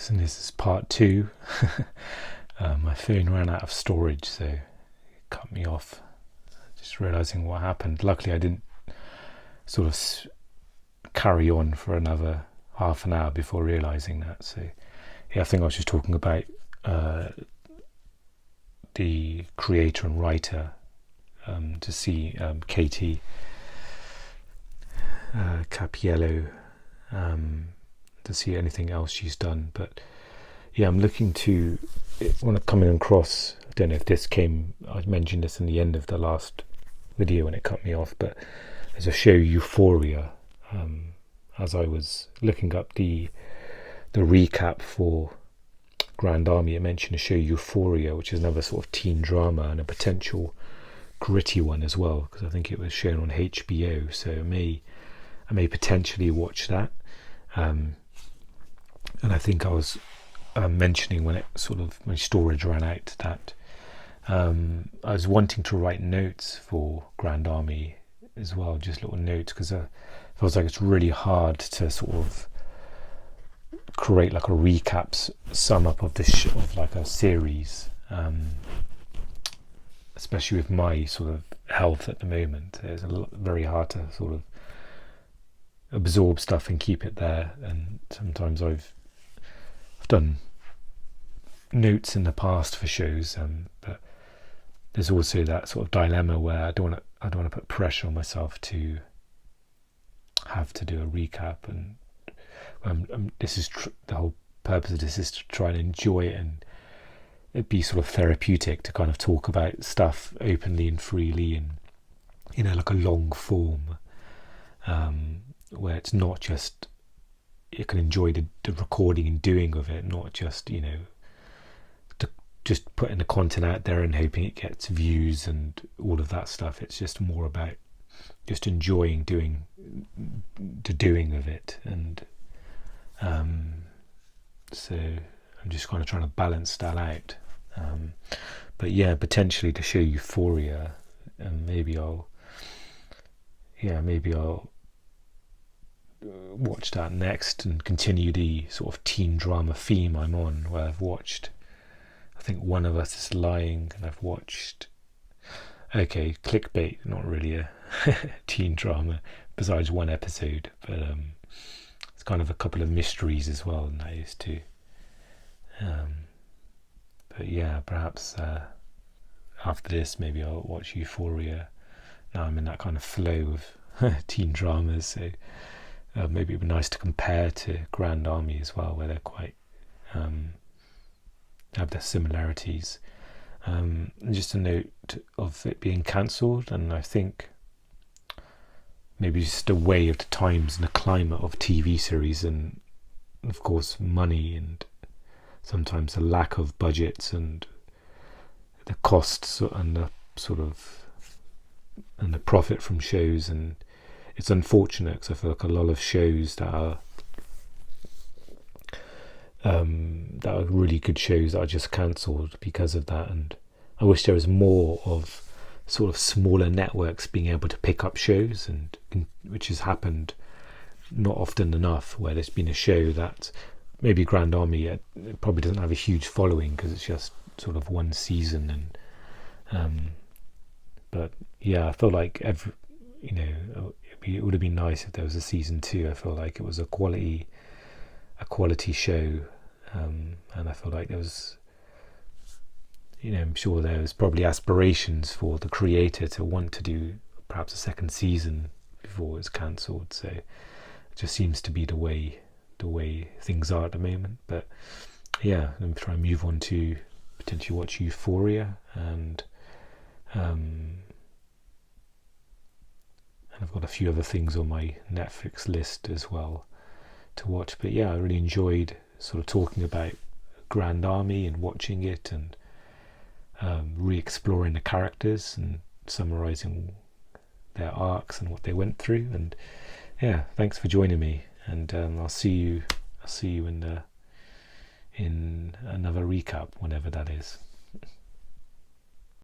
and this is part 2. My phone ran out of storage, so it cut me off. Just realising what happened. Luckily I didn't sort of carry on for another half an hour before realising that. So yeah, I think I was just talking about the creator and writer, to see Katie Capiello, to see anything else she's done. But yeah, I'm looking to, when I'm coming across, I don't know if this came, I mentioned this in the end of the last video when it cut me off, but there's a show, Euphoria. As I was looking up the recap for Grand Army, it mentioned a show, Euphoria, which is another sort of teen drama and a potential gritty one as well, because I think it was shown on HBO, so I may potentially watch that. And I think I was mentioning when my storage ran out, that I was wanting to write notes for Grand Army as well, just little notes, because it feels like it's really hard to sort of create like a recap sum up of of like a series, especially with my sort of health at the moment. It's very hard to sort of absorb stuff and keep it there, and sometimes I've done notes in the past for shows, but there's also that sort of dilemma where I don't want to put pressure on myself to have to do a recap, and this is the whole purpose of this is to try and enjoy it, and it'd be sort of therapeutic to kind of talk about stuff openly and freely, and like a long form, where it's not just, you can enjoy the recording and doing of it, not just just putting the content out there and hoping it gets views and all of that stuff. It's just more about just enjoying the doing of it, and so I'm just kind of trying to balance that out. But yeah, potentially to show Euphoria, and maybe I'll watch that next and continue the sort of teen drama theme I'm on, where I've watched, I think, One of Us is Lying, and I've watched, okay, Clickbait, not really a teen drama besides one episode, but it's kind of a couple of mysteries as well, and that is too. But yeah, perhaps after this maybe I'll watch Euphoria. Now I'm in that kind of flow of teen dramas, so maybe it would be nice to compare to Grand Army as well, where they're quite have their similarities. Just a note of it being cancelled, and I think maybe just a way of the times and the climate of TV series, and of course money, and sometimes the lack of budgets and the costs and the sort of and the profit from shows. And it's unfortunate, because I feel like a lot of shows that are really good shows that are just cancelled because of that. And I wish there was more of sort of smaller networks being able to pick up shows, and which has happened not often enough, where there's been a show that maybe Grand Army, it probably doesn't have a huge following because it's just sort of one season, and but yeah, I feel like it would have been nice if there was a season 2. I feel like it was a quality show, and I feel like there was, I'm sure there was probably aspirations for the creator to want to do perhaps a second season before it's cancelled. So it just seems to be the way things are at the moment. But yeah, let me try and move on to potentially watch Euphoria, and I've got a few other things on my Netflix list as well to watch. But yeah, I really enjoyed sort of talking about Grand Army and watching it, and re-exploring the characters and summarising their arcs and what they went through. And yeah, thanks for joining me, and I'll see you in another recap, whenever that is.